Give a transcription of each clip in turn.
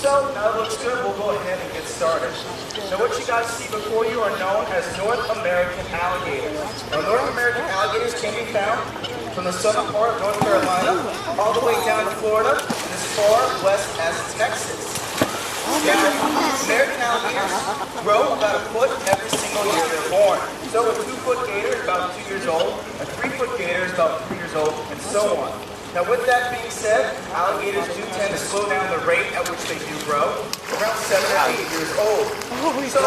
So, now it looks good, we'll go ahead and get started. Now what you guys see before you are known as North American alligators. Now North American alligators can be found from the southern part of North Carolina all the way down to Florida and as far west as Texas. Now, American alligators grow about a foot every single year they're born. So a 2-foot gator is about 2 years old, a 3-foot gator is about 3 years old, and so on. Now with that being said, alligators do tend to slow down the rate at which they do grow, around 7 or 8 years old. So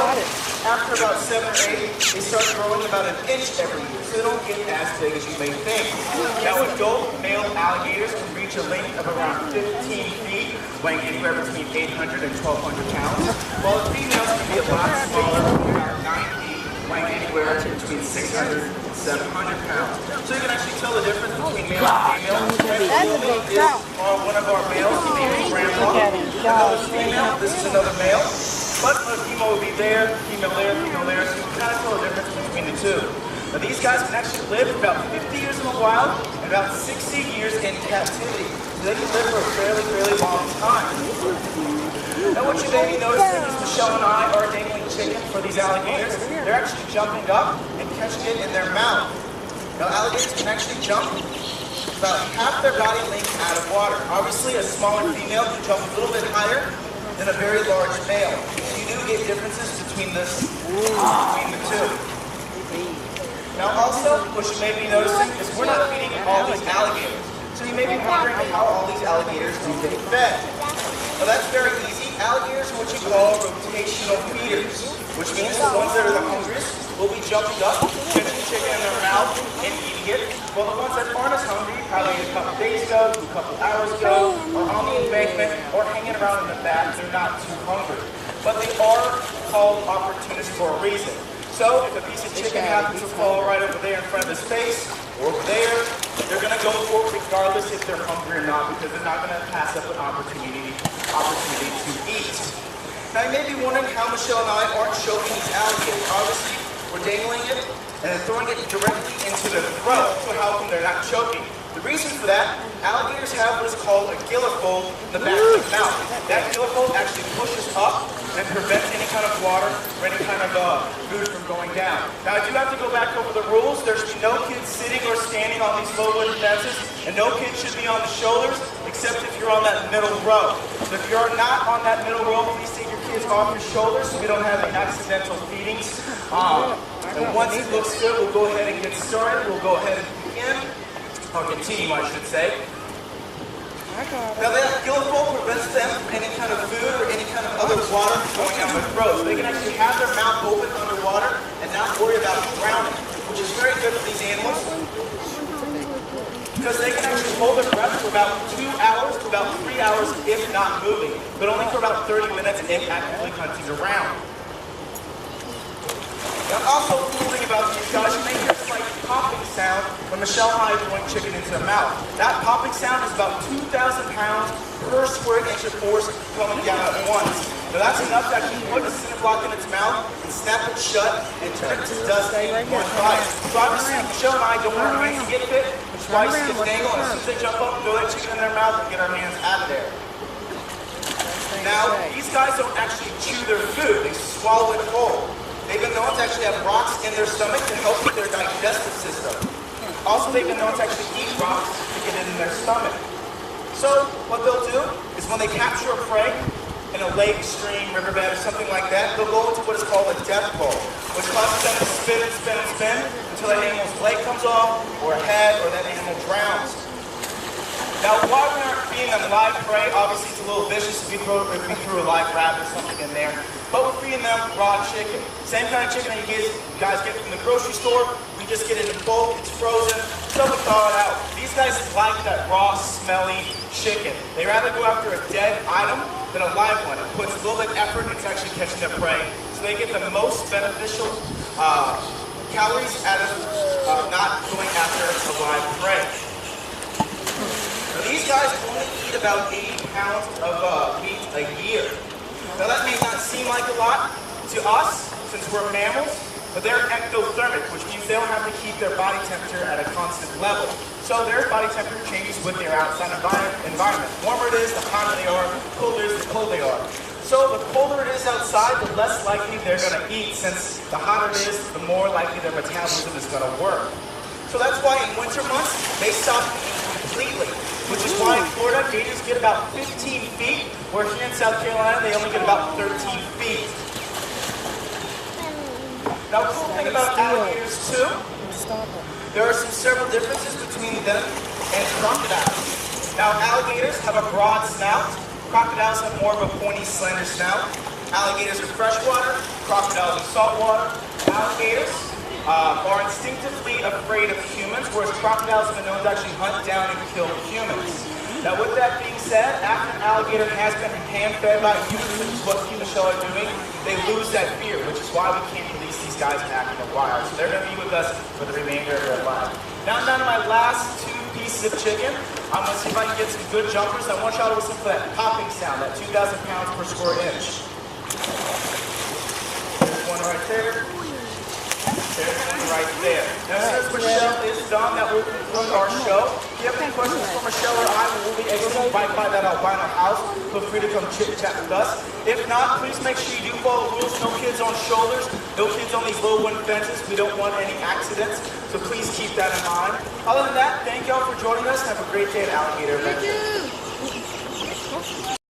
after about 7 or 8, they start growing about an inch every year, so they don't get as big as you may think. Now adult male alligators can reach a length of around 15 feet, weighing anywhere between 800 and 1,200 pounds, while the females can be a lot smaller, about 9 feet, weighing anywhere between 600 and 700 pounds. So you can actually tell the difference between male and female. That's a big trout. One of our males, named Grandpa. Another female, this is another male. But a female will be there, female there, female there, so you can kind of tell the difference between the two. Now these guys can actually live about 50 years in the wild and about 60 years in captivity. So they can live for a fairly long time. Now what you may be noticing is Michelle and I are dangling chicken for these alligators. They're actually jumping up and catching it in their mouth. Now alligators can actually jump about half their body length out of water. Obviously a smaller female can jump a little bit higher than a very large male. So you do get differences between the two. Now also, what you may be noticing is we're not feeding all these alligators. So you may be wondering how all these alligators do get fed. Well, that's very easy. Alligators are what you call rotational feeders, which means the ones that are the hungriest will be jumping up, catching chicken in their mouth, and eating it, while the ones that aren't as hungry, probably a couple days ago, a couple hours ago, are on the embankment, or hanging around in the back, they're not too hungry. But they are called opportunists for a reason. So if a piece of chicken happens to fall right over there in front of his face, or over there, they're going to go for it regardless if they're hungry or not, because they're not going to pass up an opportunity to eat. Now you may be wondering how Michelle and I aren't choking these alligators. Obviously, we're dangling it and then throwing it directly into their throat, so how come they're not choking? The reason for that, alligators have what is called a gillar fold in the back of their mouth. That gillar fold actually pushes up and prevents any kind of water or any kind of food from going down. Now I do have to go back over the rules. There should be no kids sitting or standing on these low wooden fences, and no kids should be on the shoulders, except if you're on that middle row. So if you're not on that middle row, please take your kids off your shoulders so we don't have any accidental feedings. And once it looks good, we'll go ahead and get started. We'll go ahead and begin, or continue I should say. Now that gillar fold prevents them from any kind of food or any kind of other water going down their throat. So they can actually have their mouth open underwater and not worry about drowning, which is very good for these animals, because they can actually hold their breath for about 2 hours to about 3 hours if not moving, but only for about 30 minutes if actively hunting around. Now also, the cool thing about these guys, you may hear a slight popping sound when Michelle and I are throwing chicken into the mouth. That popping sound is about 2,000 pounds per square inch of force coming down at once. Now that's enough to actually put a cinder block in its mouth and snap it shut and turn it to dust in one bite. So obviously, Michelle and I don't want our hands to get bit, which is why you see a dangle, and as soon as they jump up, throw that chicken in their mouth and get our hands out of there. Now, these guys don't actually chew their food, they swallow it whole. They've been known to actually have rocks in their stomach to help with their digestive system. Also, they've been known to actually eat rocks to get it in their stomach. So, what they'll do is when they capture a prey in a lake, stream, riverbed, or something like that, they'll go into what is called a death bowl, which causes them to spin and spin and spin until that animal's leg comes off, or a head, or that animal drowns. Now, while we aren't feeding them live prey, obviously it's a little vicious if we threw a live rabbit or something in there. But we're feeding them raw chicken. Same kind of chicken that you guys get from the grocery store. We just get it in bulk, it's frozen, so we thaw it out. These guys like that raw, smelly chicken. They rather go after a dead item than a live one. It puts a little bit of effort into actually catching their prey. So they get the most beneficial calories out of not going after a live prey. Now, these guys only eat about 80 pounds of meat a year. Now that may not seem like a lot to us, since we're mammals, but they're ectothermic, which means they don't have to keep their body temperature at a constant level. So their body temperature changes with their outside environment. The warmer it is, the hotter they are. The colder it is, the colder they are. So the colder it is outside, the less likely they're going to eat, since the hotter it is, the more likely their metabolism is going to work. So that's why in winter months, they stop eating completely, which is why in Florida, gators get about 15 feet, where here in South Carolina, they only get about 13 feet. Now, the cool thing about alligators, too, there are several differences between them and crocodiles. Now, alligators have a broad snout. Crocodiles have more of a pointy, slender snout. Alligators are freshwater. Crocodiles are saltwater. Alligators are instinctively afraid of humans, whereas crocodiles have been known to actually hunt down and kill humans. Now, with that being said, after an alligator has been hand-fed by humans, which is what Q Michelle are doing, they lose that fear, which is why we can't release these guys back in the wild. So they're going to be with us for the remainder of their life. Now I'm down to my last 2 pieces of chicken. I'm going to see if I can get some good jumpers. I want y'all to listen for that popping sound, that 2,000 pounds per square inch. There's one right there. There's one right there. Now since Michelle is done, that will conclude our show. If you have any questions for Michelle or I, we'll be exiting right by that albino house. Feel free to come chit-chat with us. If not, please make sure you do follow the rules. No kids on shoulders, no kids on these low wooden fences. We don't want any accidents, so please keep that in mind. Other than that, thank y'all for joining us. Have a great day at Alligator Adventure.